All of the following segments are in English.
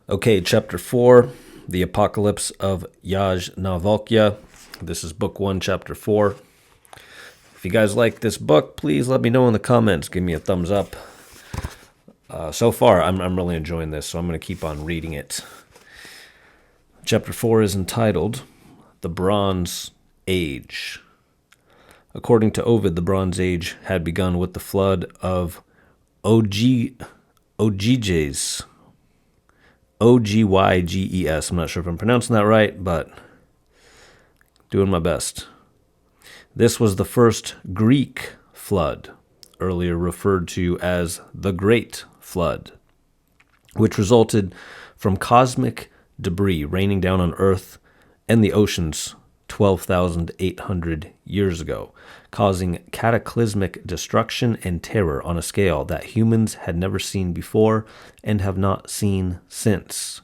Okay, chapter 4, The Apocalypse of Yajnavalkya. This is book 1, chapter 4. If you guys like this book, please let me know in the comments. Give me a thumbs up. So far, I'm really enjoying this, so I'm going to keep on reading it. Chapter 4 is entitled, The Bronze Age. According to Ovid, the Bronze Age had begun with the flood of Ogyges. Ogygges. I'm not sure if I'm pronouncing that right, but doing my best. This was the first Greek flood, earlier referred to as the Great Flood, which resulted from cosmic debris raining down on Earth and the oceans 12,800 years ago, causing cataclysmic destruction and terror on a scale that humans had never seen before and have not seen since.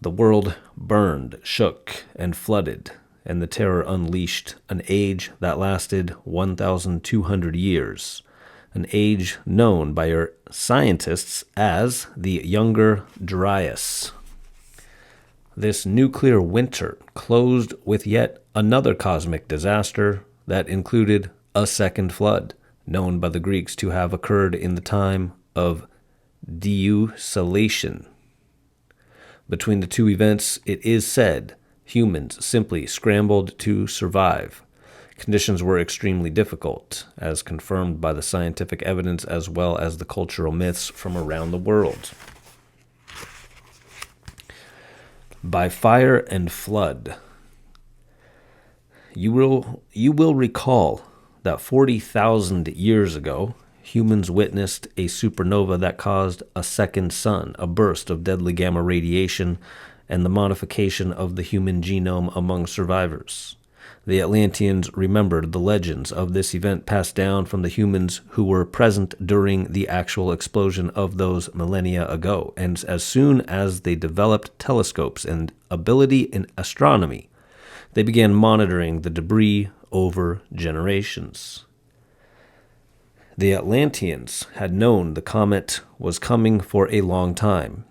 The world burned, shook, and flooded, and the terror unleashed an age that lasted 1,200 years, an age known by our scientists as the Younger Dryas. This nuclear winter closed with yet another cosmic disaster that included a second flood, known by the Greeks to have occurred in the time of deusellation. Between the two events, it is said, humans simply scrambled to survive. Conditions were extremely difficult, as confirmed by the scientific evidence as well as the cultural myths from around the world. By fire and flood. You will recall that 40,000 years ago, humans witnessed a supernova that caused a second sun, a burst of deadly gamma radiation, and the modification of the human genome among survivors. The Atlanteans remembered the legends of this event passed down from the humans who were present during the actual explosion of those millennia ago, and as soon as they developed telescopes and ability in astronomy, they began monitoring the debris over generations. The Atlanteans had known the comet was coming for a long time,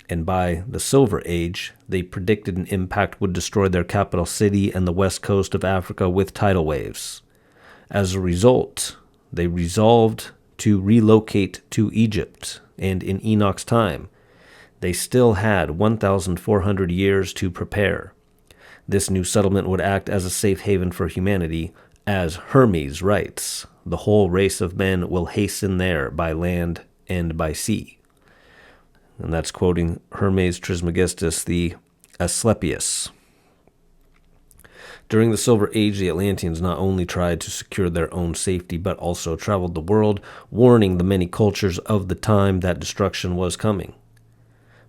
and by the Silver Age, they predicted an impact would destroy their capital city and the west coast of Africa with tidal waves. As a result, they resolved to relocate to Egypt, and in Enoch's time, they still had 1,400 years to prepare. This new settlement would act as a safe haven for humanity, as Hermes writes, the whole race of men will hasten there by land and by sea. And that's quoting Hermes Trismegistus, the Asclepius. During the Silver Age, the Atlanteans not only tried to secure their own safety, but also traveled the world, warning the many cultures of the time that destruction was coming.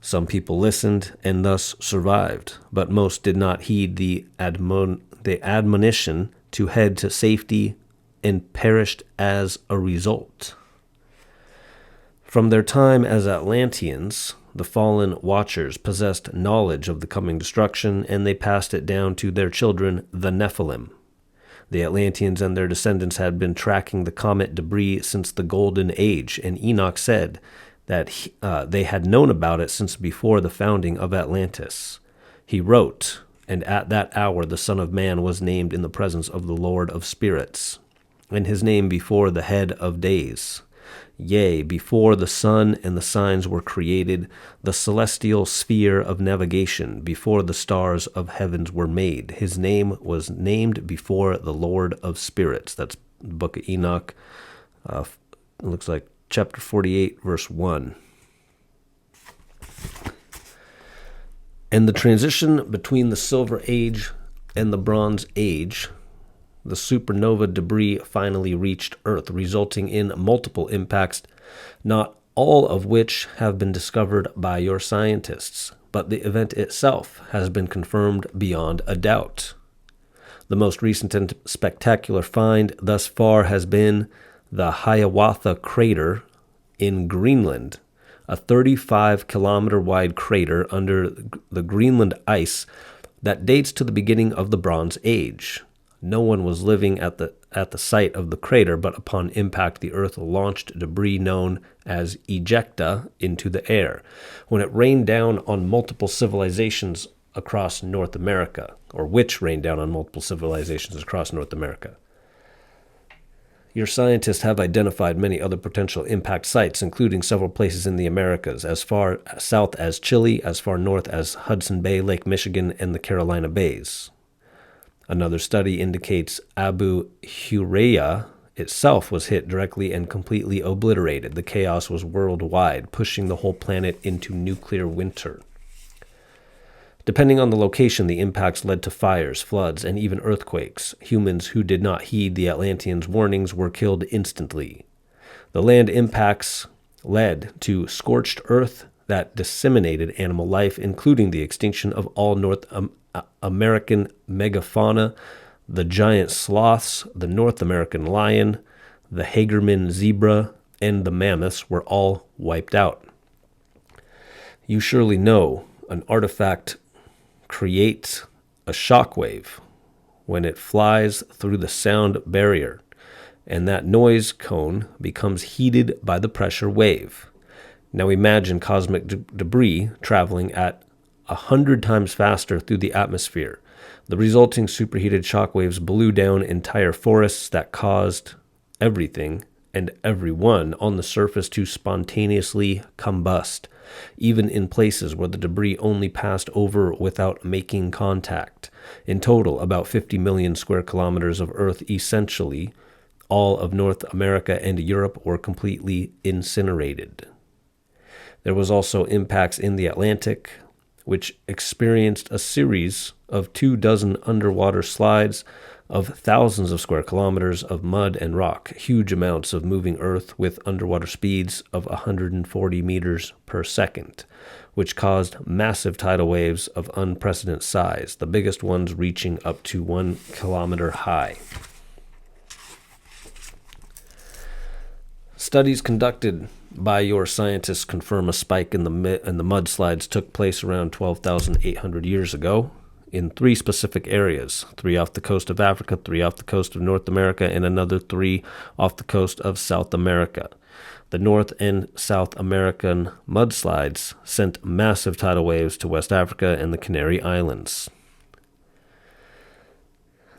Some people listened and thus survived, but most did not heed the admonition to head to safety and perished as a result. From their time as Atlanteans, the fallen Watchers possessed knowledge of the coming destruction, and they passed it down to their children, the Nephilim. The Atlanteans and their descendants had been tracking the comet debris since the Golden Age, and Enoch said that they had known about it since before the founding of Atlantis. He wrote, "And at that hour the Son of Man was named in the presence of the Lord of Spirits, and his name before the head of days. Yea, before the sun and the signs were created, the celestial sphere of navigation, before the stars of heavens were made. His name was named before the Lord of Spirits." That's the book of Enoch. It looks like chapter 48, verse 1. And the transition between the Silver Age and the Bronze Age, the supernova debris finally reached Earth, resulting in multiple impacts, not all of which have been discovered by your scientists, but the event itself has been confirmed beyond a doubt. The most recent and spectacular find thus far has been the Hiawatha crater in Greenland, a 35-kilometer-wide crater under the Greenland ice that dates to the beginning of the Bronze Age. No one was living at the at the site of the crater, but upon impact, the Earth launched debris known as ejecta into the air. When it rained down on multiple civilizations across North America, or which rained down on multiple civilizations across North America. Your scientists have identified many other potential impact sites, including several places in the Americas, as far south as Chile, as far north as Hudson Bay, Lake Michigan, and the Carolina Bays. Another study indicates Abu Hurayya itself was hit directly and completely obliterated. The chaos was worldwide, pushing the whole planet into nuclear winter. Depending on the location, the impacts led to fires, floods, and even earthquakes. Humans who did not heed the Atlanteans' warnings were killed instantly. The land impacts led to scorched earth that disseminated animal life, including the extinction of all North American megafauna, the giant sloths, the North American lion, the Hagerman zebra, and the mammoths were all wiped out. You surely know an artifact creates a shockwave when it flies through the sound barrier, and that noise cone becomes heated by the pressure wave. Now imagine cosmic debris traveling at 100 times faster through the atmosphere. The resulting superheated shockwaves blew down entire forests that caused everything and everyone on the surface to spontaneously combust, even in places where the debris only passed over without making contact. In total, about 50 million square kilometers of Earth, essentially all of North America and Europe, were completely incinerated. There was also impacts in the Atlantic, which experienced a series of 24 underwater slides of thousands of square kilometers of mud and rock, huge amounts of moving earth with underwater speeds of 140 meters per second, which caused massive tidal waves of unprecedented size, the biggest ones reaching up to 1 kilometer high. Studies conducted by your scientists confirm a spike in the mudslides took place around 12,800 years ago in 3 specific areas, 3 off the coast of Africa, 3 off the coast of North America, and another 3 off the coast of South America. The North and South American mudslides sent massive tidal waves to West Africa and the Canary Islands.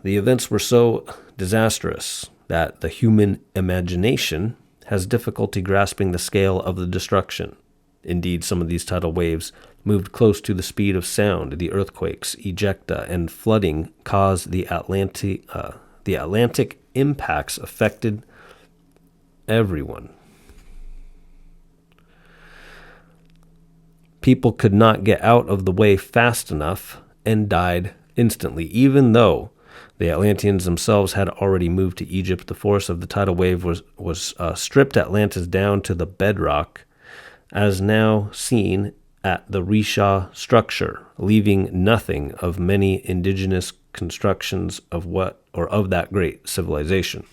The events were so disastrous that the human imagination has difficulty grasping the scale of the destruction. Indeed, some of these tidal waves moved close to the speed of sound. The earthquakes, ejecta, and flooding caused the Atlantic impacts affected everyone. People could not get out of the way fast enough and died instantly, even though the Atlanteans themselves had already moved to Egypt. The force of the tidal wave was stripped Atlantis down to the bedrock, as now seen at the Risha structure, leaving nothing of many indigenous constructions of that great civilization.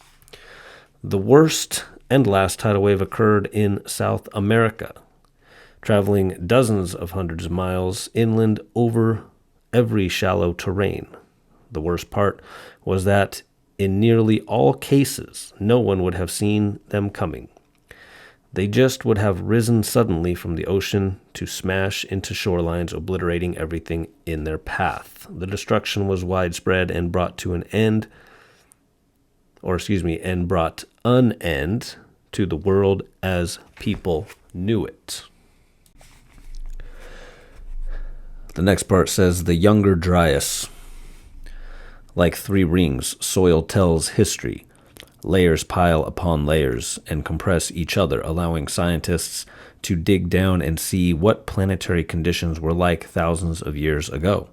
The worst and last tidal wave occurred in South America, traveling dozens of hundreds of miles inland over every shallow terrain. The worst part was that in nearly all cases, no one would have seen them coming. They just would have risen suddenly from the ocean to smash into shorelines, obliterating everything in their path. The destruction was widespread and brought an end to the world as people knew it. The next part says, the Younger Dryas. Like 3 rings, soil tells history. Layers pile upon layers and compress each other, allowing scientists to dig down and see what planetary conditions were like thousands of years ago.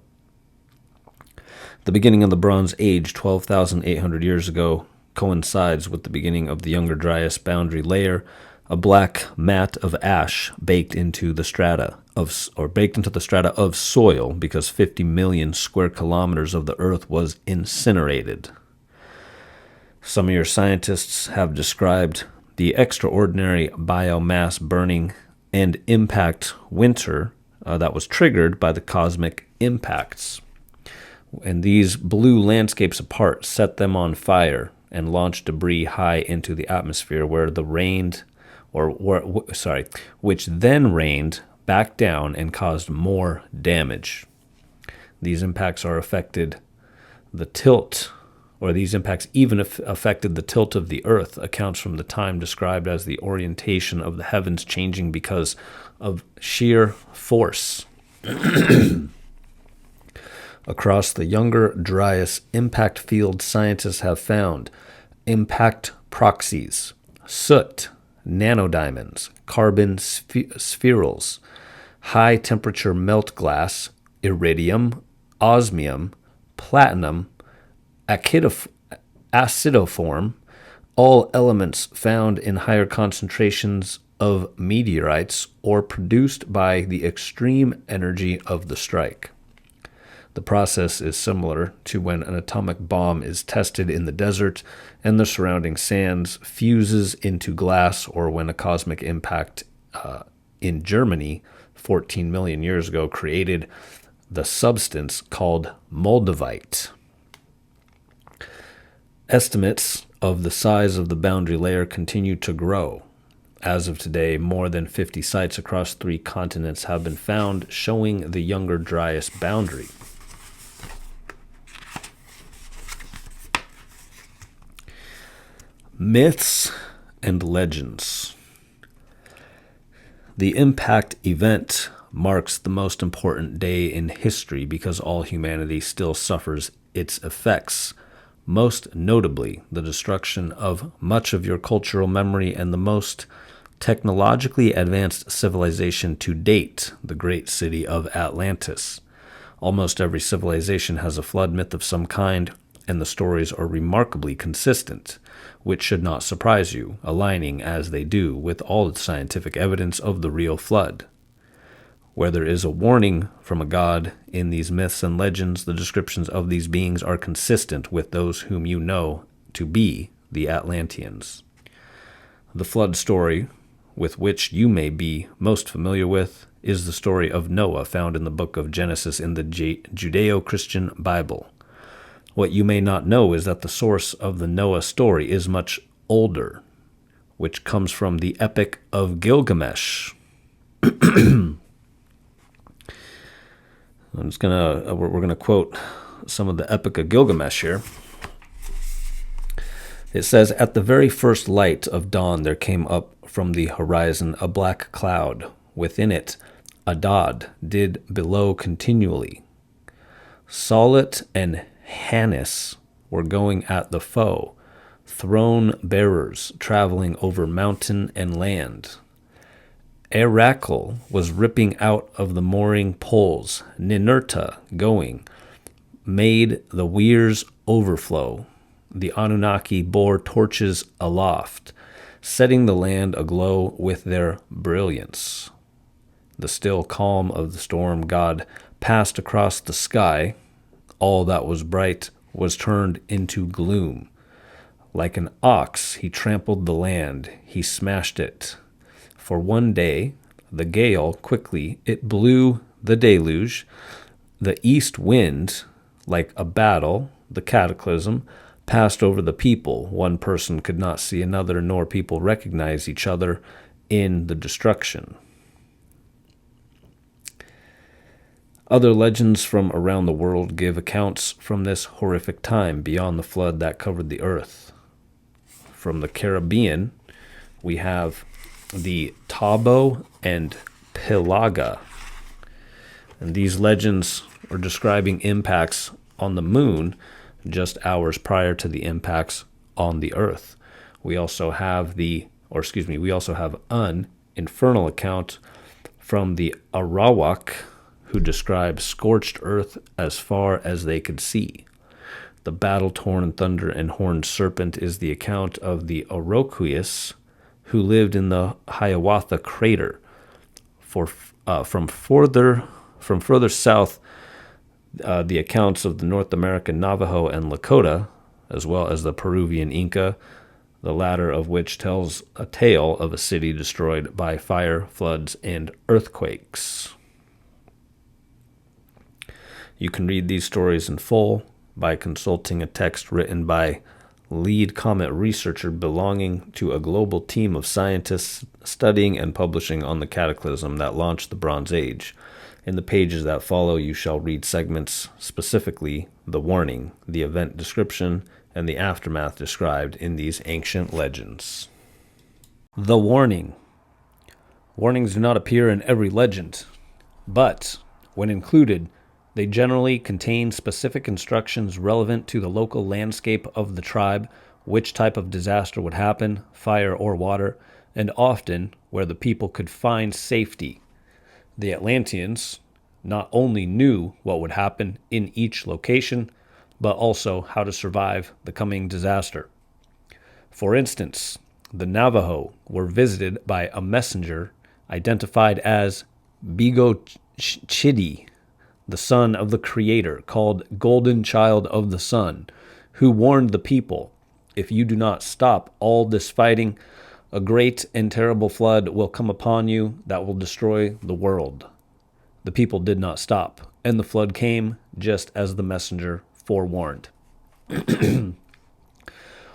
The beginning of the Bronze Age, 12,800 years ago, coincides with the beginning of the Younger Dryas boundary layer, a black mat of ash baked into the strata of soil, because 50 million square kilometers of the earth was incinerated. Some of your scientists have described the extraordinary biomass burning and impact winter that was triggered by the cosmic impacts. And these blew landscapes apart, set them on fire, and launched debris high into the atmosphere, which then rained back down and caused more damage. These impacts affected the tilt of the earth, accounts from the time described as the orientation of the heavens changing because of sheer force. Across the Younger Dryas impact field, scientists have found impact proxies, soot, nanodiamonds, carbon spherules, high-temperature melt glass, iridium, osmium, platinum, acidoform, all elements found in higher concentrations of meteorites or produced by the extreme energy of the strike. The process is similar to when an atomic bomb is tested in the desert and the surrounding sands fuses into glass, or when a cosmic impact in Germany 14 million years ago created the substance called moldavite. Estimates of the size of the boundary layer continue to grow. As of today, more than 50 sites across 3 continents have been found showing the Younger Dryas boundary. Myths and legends. The impact event marks the most important day in history because all humanity still suffers its effects, most notably the destruction of much of your cultural memory and the most technologically advanced civilization to date, the great city of Atlantis. Almost every civilization has a flood myth of some kind, and the stories are remarkably consistent, which should not surprise you, aligning as they do with all the scientific evidence of the real flood. Where there is a warning from a god in these myths and legends, the descriptions of these beings are consistent with those whom you know to be the Atlanteans. The flood story, with which you may be most familiar with, is the story of Noah found in the book of Genesis in the Judeo-Christian Bible. What you may not know is that the source of the Noah story is much older, which comes from the Epic of Gilgamesh. We're gonna quote some of the Epic of Gilgamesh here. It says, "At the very first light of dawn there came up from the horizon a black cloud. Within it Adad did below continually. Saulot and Hannis were going at the foe, throne-bearers traveling over mountain and land. Eracle was ripping out of the mooring poles. Ninurta, going, made the weirs overflow. The Anunnaki bore torches aloft, setting the land aglow with their brilliance. The still calm of the storm god passed across the sky. All that was bright was turned into gloom. Like an ox, he trampled the land. He smashed it. For one day, the gale, quickly, it blew the deluge. The east wind, like a battle, the cataclysm, passed over the people. One person could not see another, nor people recognize each other in the destruction." Other legends from around the world give accounts from this horrific time beyond the flood that covered the earth. From the Caribbean, we have the Tabo and Pelaga. And these legends are describing impacts on the moon just hours prior to the impacts on the earth. We also have an infernal account from the Arawak, who describe scorched earth as far as they could see. The battle-torn thunder and horned serpent is the account of the Oroquius, who lived in the Hiawatha crater. From further south, the accounts of the North American Navajo and Lakota, as well as the Peruvian Inca, the latter of which tells a tale of a city destroyed by fire, floods, and earthquakes. You can read these stories in full by consulting a text written by lead comet researcher belonging to a global team of scientists studying and publishing on the cataclysm that launched the Bronze Age. In the pages that follow, you shall read segments, specifically the warning, the event description, and the aftermath described in these ancient legends. The warning. Warnings do not appear in every legend, but when included, they generally contain specific instructions relevant to the local landscape of the tribe, which type of disaster would happen, fire or water, and often where the people could find safety. The Atlanteans not only knew what would happen in each location, but also how to survive the coming disaster. For instance, the Navajo were visited by a messenger identified as Bigo Chidi, the son of the Creator, called Golden Child of the Sun, who warned the people, if you do not stop all this fighting, a great and terrible flood will come upon you that will destroy the world. The people did not stop, and the flood came just as the messenger forewarned.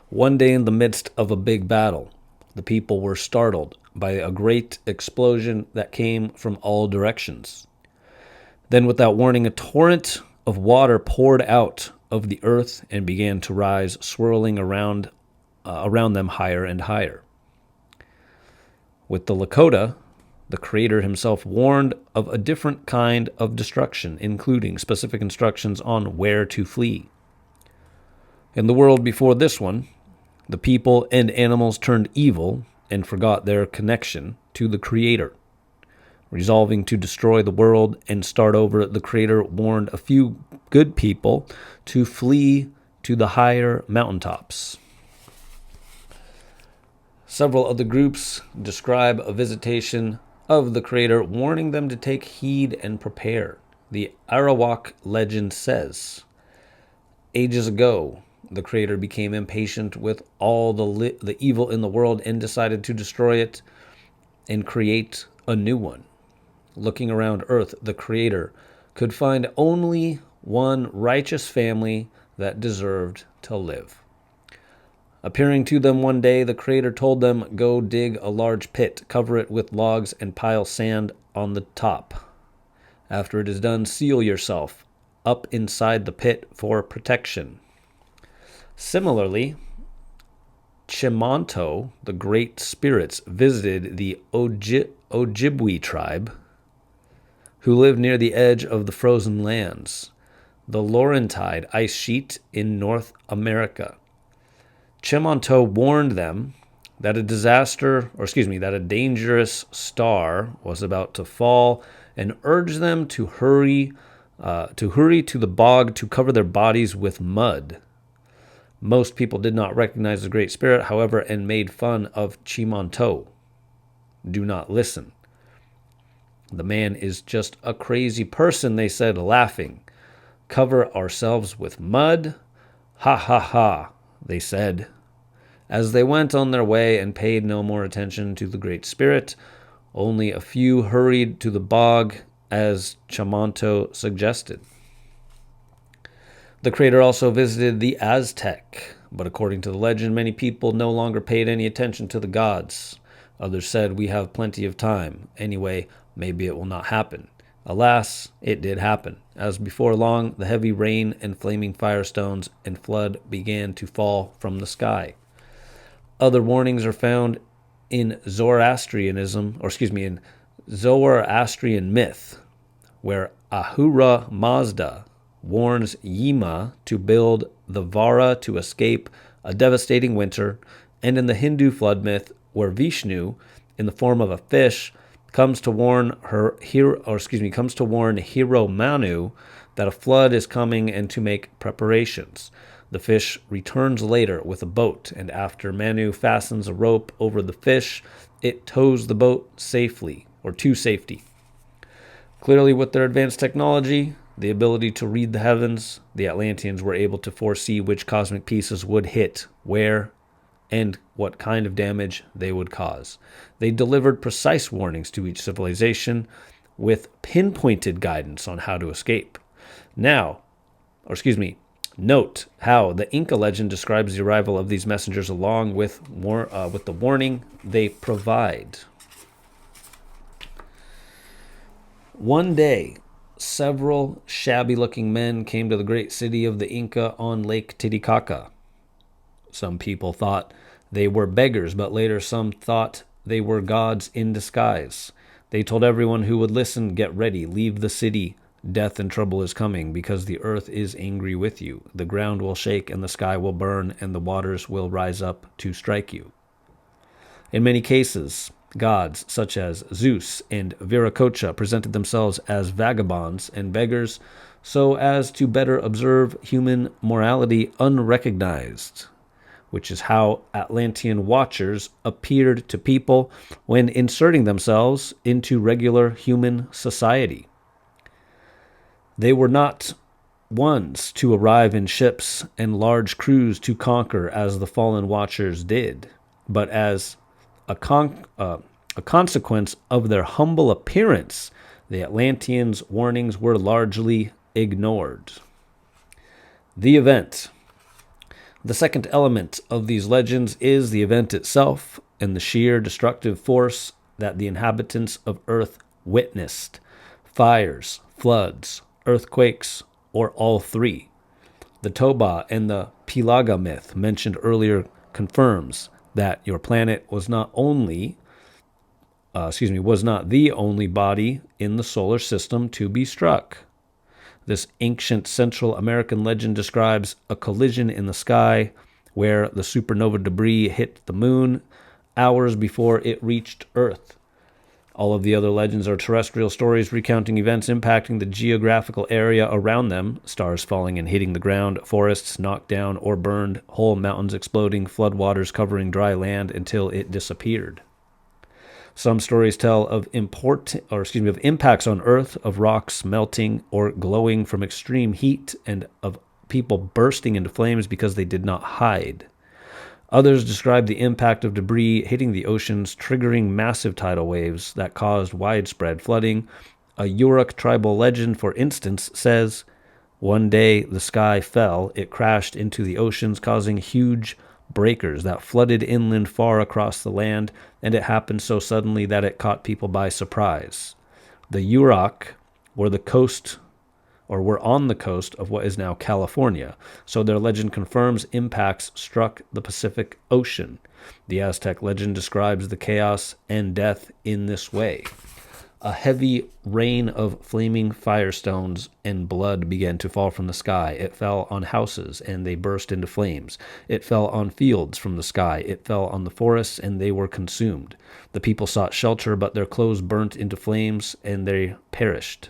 One day in the midst of a big battle, the people were startled by a great explosion that came from all directions. Then, without warning, a torrent of water poured out of the earth and began to rise, swirling around them higher and higher. With the Lakota, the Creator himself warned of a different kind of destruction, including specific instructions on where to flee. In the world before this one, the people and animals turned evil and forgot their connection to the Creator. Resolving to destroy the world and start over, the Creator warned a few good people to flee to the higher mountaintops. Several other groups describe a visitation of the Creator, warning them to take heed and prepare. The Arawak legend says, ages ago, the Creator became impatient with all the evil in the world and decided to destroy it and create a new one. Looking around Earth, the Creator could find only one righteous family that deserved to live. Appearing to them one day, the Creator told them, go dig a large pit, cover it with logs, and pile sand on the top. After it is done, seal yourself up inside the pit for protection. Similarly, Chimanto, the great spirits, visited the Ojibwe tribe, who lived near the edge of the frozen lands, the Laurentide ice sheet in North America. Chimanto warned them that a dangerous star was about to fall, and urged them to hurry to the bog to cover their bodies with mud. Most people did not recognize the Great Spirit, however, and made fun of Chimanto. Do not listen. The man is just a crazy person, they said, laughing. Cover ourselves with mud? Ha ha ha, they said. As they went on their way and paid no more attention to the Great Spirit, only a few hurried to the bog as Chimanto suggested. The Creator also visited the Aztec, but according to the legend, many people no longer paid any attention to the gods. Others said, we have plenty of time. Anyway, maybe it will not happen. Alas, it did happen. As before long, the heavy rain and flaming firestones and flood began to fall from the sky. Other warnings are found in Zoroastrian myth, where Ahura Mazda warns Yima to build the Vara to escape a devastating winter, and in the Hindu flood myth, where Vishnu, in the form of a fish, comes to warn hero Manu that a flood is coming and to make preparations. The fish returns later with a boat, and after Manu fastens a rope over the fish, it tows the boat to safety. Clearly, with their advanced technology, the ability to read the heavens, the Atlanteans were able to foresee which cosmic pieces would hit, where, and what kind of damage they would cause. They delivered precise warnings to each civilization with pinpointed guidance on how to escape. Note how the Inca legend describes the arrival of these messengers along with the warning they provide. One day, several shabby-looking men came to the great city of the Inca on Lake Titicaca. Some people thought they were beggars, but later some thought they were gods in disguise. They told everyone who would listen, "Get ready, leave the city. Death and trouble is coming, because the earth is angry with you. The ground will shake, and the sky will burn, and the waters will rise up to strike you." In many cases, gods such as Zeus and Viracocha presented themselves as vagabonds and beggars so as to better observe human morality unrecognized, which is how Atlantean watchers appeared to people when inserting themselves into regular human society. They were not ones to arrive in ships and large crews to conquer as the fallen watchers did, but as a consequence of their humble appearance, the Atlanteans' warnings were largely ignored. The event. The second element of these legends is the event itself and the sheer destructive force that the inhabitants of Earth witnessed. Fires, floods, earthquakes, or all three. The Toba and the Pilaga myth mentioned earlier confirms that your planet was not the only body in the solar system to be struck. This ancient Central American legend describes a collision in the sky where the supernova debris hit the moon hours before it reached Earth. All of the other legends are terrestrial stories recounting events impacting the geographical area around them, stars falling and hitting the ground, forests knocked down or burned, whole mountains exploding, floodwaters covering dry land until it disappeared. Some stories tell of impacts on Earth, of rocks melting or glowing from extreme heat, and of people bursting into flames because they did not hide. Others describe the impact of debris hitting the oceans, triggering massive tidal waves that caused widespread flooding. A Yurok tribal legend, for instance, says, "One day the sky fell, it crashed into the oceans, causing huge breakers that flooded inland far across the land, and it happened so suddenly that it caught people by surprise." The Yurok were on the coast of what is now California, so their legend confirms impacts struck the Pacific Ocean. The Aztec legend describes the chaos and death in this way. A heavy rain of flaming firestones and blood began to fall from the sky. It fell on houses, and they burst into flames. It fell on fields from the sky. It fell on the forests, and they were consumed. The people sought shelter, but their clothes burnt into flames, and they perished.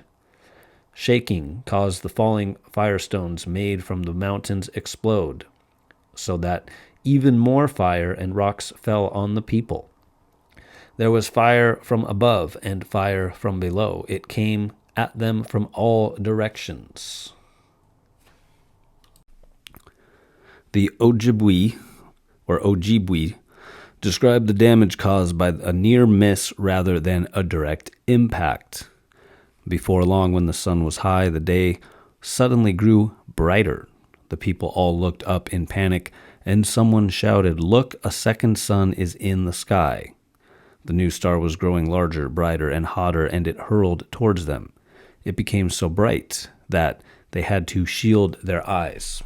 Shaking caused the falling firestones made from the mountains explode, so that even more fire and rocks fell on the people. There was fire from above and fire from below. It came at them from all directions. The Ojibwe described the damage caused by a near miss rather than a direct impact. Before long, when the sun was high, the day suddenly grew brighter. The people all looked up in panic, and someone shouted, "Look, a second sun is in the sky." The new star was growing larger, brighter, and hotter, and it hurled towards them. It became so bright that they had to shield their eyes.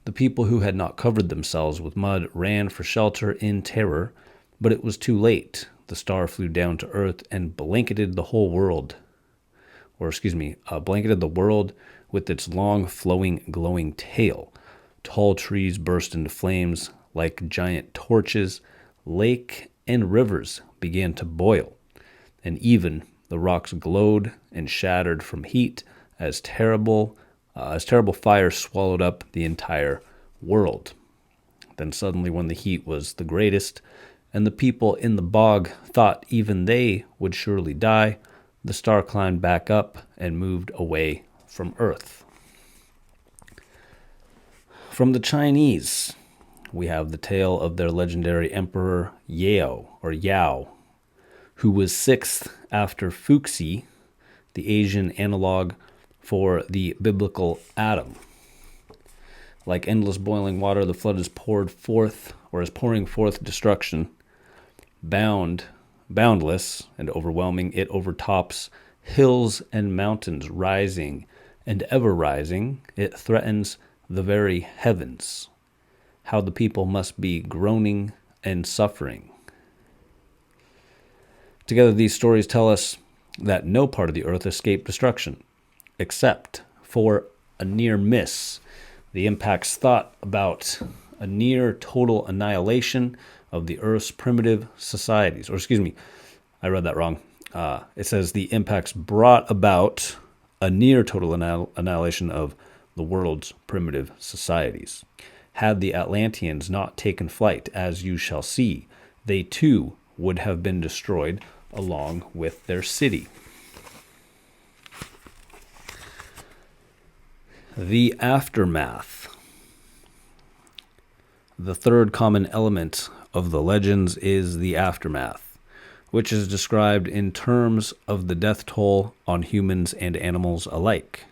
The people who had not covered themselves with mud ran for shelter in terror, but it was too late. The star flew down to earth and blanketed the world with its long, flowing, glowing tail. Tall trees burst into flames like giant torches. Lake and rivers began to boil, and even the rocks glowed and shattered from heat as terrible fire swallowed up the entire world. Then suddenly, when the heat was the greatest, and the people in the bog thought even they would surely die, the star climbed back up and moved away from Earth. From the Chinese, we have the tale of their legendary emperor Yao, who was sixth after Fuxi, the Asian analog for the biblical Adam. Like endless boiling water, the flood is poured forth, or is pouring forth destruction. Boundless and overwhelming, it overtops hills and mountains, rising and ever rising. It threatens the very heavens. How the people must be groaning and suffering. Together, these stories tell us that no part of the earth escaped destruction, except for a near miss. The impacts thought about a near total annihilation of the earth's primitive societies. Or excuse me, I read that wrong. It says the impacts brought about a near total annihilation of the world's primitive societies. Had the Atlanteans not taken flight, as you shall see, they too would have been destroyed along with their city. The aftermath. The third common element of the legends is the aftermath, which is described in terms of the death toll on humans and animals alike.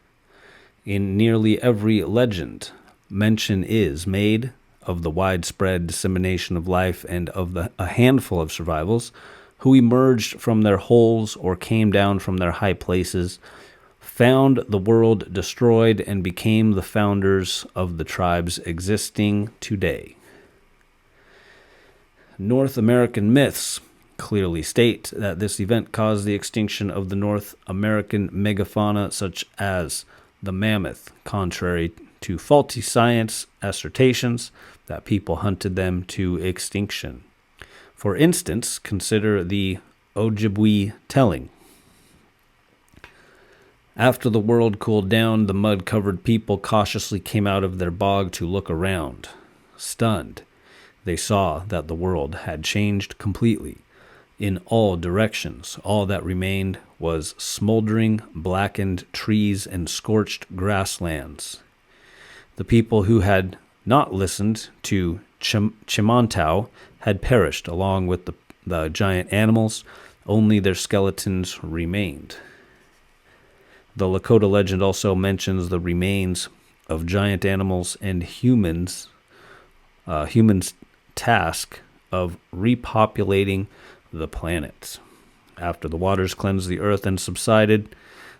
In nearly every legend, mention is made of the widespread dissemination of life and of a handful of survivals who emerged from their holes or came down from their high places, found the world destroyed, and became the founders of the tribes existing today. North American myths clearly state that this event caused the extinction of the North American megafauna such as the mammoth, contrary to faulty science assertions that people hunted them to extinction. For instance, consider the Ojibwe telling. After the world cooled down, the mud-covered people cautiously came out of their bog to look around. Stunned, they saw that the world had changed completely. In all directions, all that remained was smoldering, blackened trees and scorched grasslands. The people who had not listened to Chimantau had perished along with the giant animals. Only their skeletons remained. The Lakota legend also mentions the remains of giant animals and humans' task of repopulating the planet. After the waters cleansed the earth and subsided,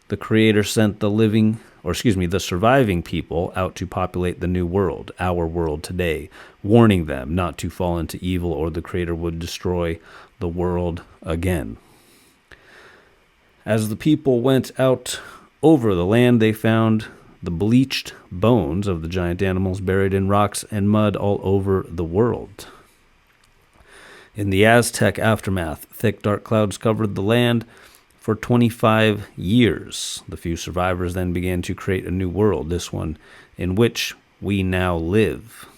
the Creator sent the surviving people out to populate the new world, our world today, warning them not to fall into evil or the Creator would destroy the world again. As the people went out over the land, they found the bleached bones of the giant animals buried in rocks and mud all over the world. In the Aztec aftermath, thick dark clouds covered the land for 25 years. The few survivors then began to create a new world, this one in which we now live.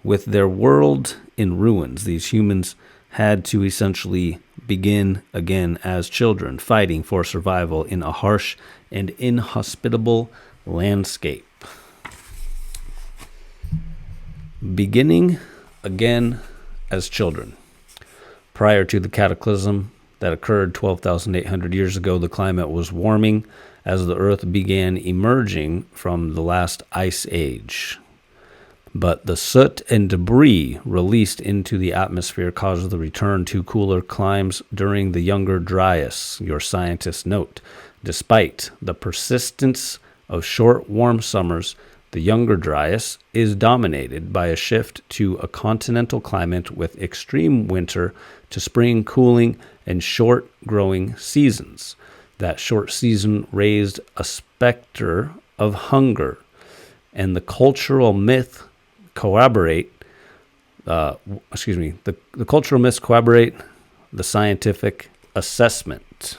With their world in ruins, these humans had to essentially begin again as children, fighting for survival in a harsh and inhospitable landscape. Beginning again as children. Prior to the cataclysm that occurred 12,800 years ago, the climate was warming as the Earth began emerging from the last ice age. But the soot and debris released into the atmosphere caused the return to cooler climes during the Younger Dryas, your scientists note. Despite the persistence of short, warm summers, the Younger Dryas is dominated by a shift to a continental climate with extreme winter to spring cooling and short growing seasons. That short season raised a specter of hunger, and the cultural myth corroborate the cultural myths corroborate the scientific assessment.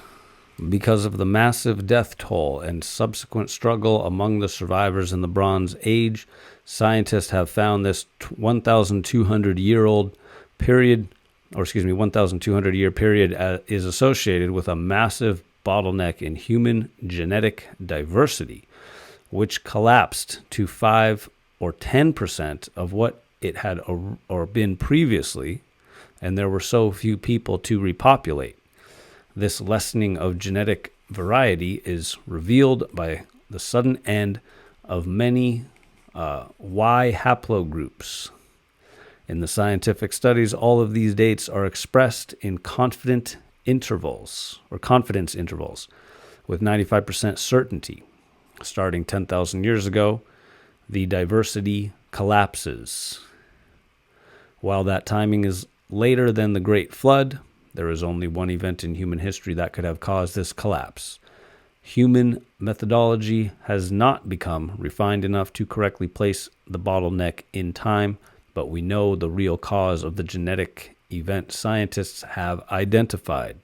Because of the massive death toll and subsequent struggle among the survivors in the Bronze Age, scientists have found this 1,200 year period is associated with a massive bottleneck in human genetic diversity, which collapsed to 5 or 10% of what it had or been previously, and there were so few people to repopulate. This lessening of genetic variety is revealed by the sudden end of many Y haplogroups. In the scientific studies, all of these dates are expressed in confidence intervals with 95% certainty. Starting 10,000 years ago, the diversity collapses. While that timing is later than the Great Flood, there is only one event in human history that could have caused this collapse. Human methodology has not become refined enough to correctly place the bottleneck in time, but we know the real cause of the genetic event scientists have identified.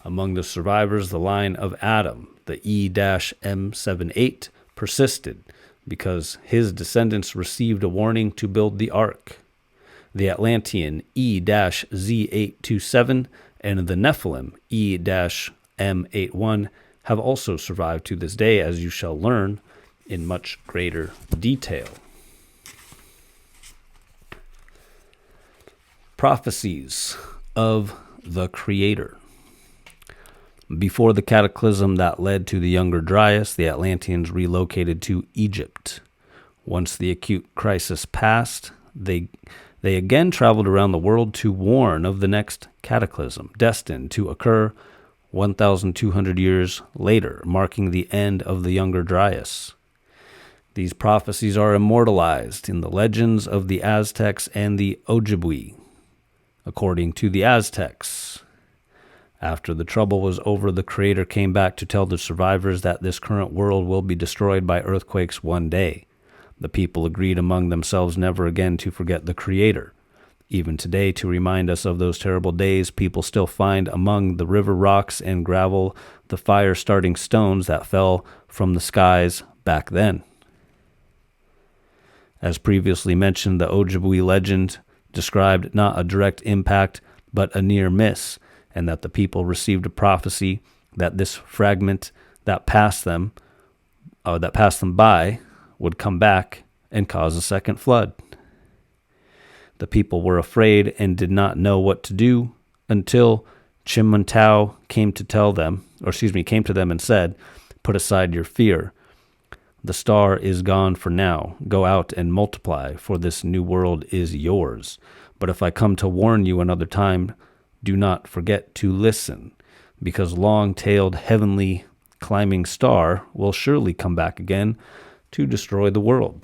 Among the survivors, the line of Adam, the E-M78, persisted because his descendants received a warning to build the ark. The Atlantean E-Z827 and the Nephilim E-M81 have also survived to this day, as you shall learn in much greater detail. Prophecies of the Creator. Before the cataclysm that led to the Younger Dryas, the Atlanteans relocated to Egypt. Once the acute crisis passed, they again traveled around the world to warn of the next cataclysm, destined to occur 1,200 years later, marking the end of the Younger Dryas. These prophecies are immortalized in the legends of the Aztecs and the Ojibwe. According to the Aztecs, after the trouble was over, the Creator came back to tell the survivors that this current world will be destroyed by earthquakes one day. The people agreed among themselves never again to forget the Creator. Even today, to remind us of those terrible days, people still find among the river rocks and gravel the fire-starting stones that fell from the skies back then. As previously mentioned, the Ojibwe legend described not a direct impact, but a near miss, and that the people received a prophecy that this fragment that passed them by would come back and cause a second flood. The people were afraid and did not know what to do until Chimantau came to them and said, "Put aside your fear. The star is gone for now. Go out and multiply, for this new world is yours. But if I come to warn you another time, do not forget to listen, because long-tailed heavenly climbing star will surely come back again to destroy the world."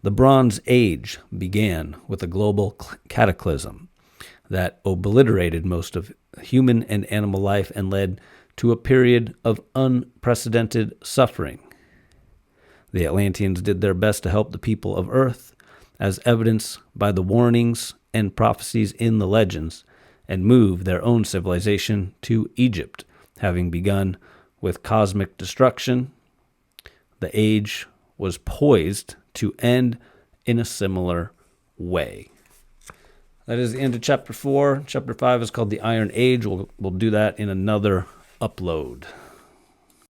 The Bronze Age began with a global cataclysm that obliterated most of human and animal life and led to a period of unprecedented suffering. The Atlanteans did their best to help the people of Earth, as evidenced by the warnings and prophecies in the legends, and moved their own civilization to Egypt, having begun with cosmic destruction. The age was poised to end in a similar way. That is the end of Chapter 4. Chapter 5 is called the Iron Age. We'll do that in another upload.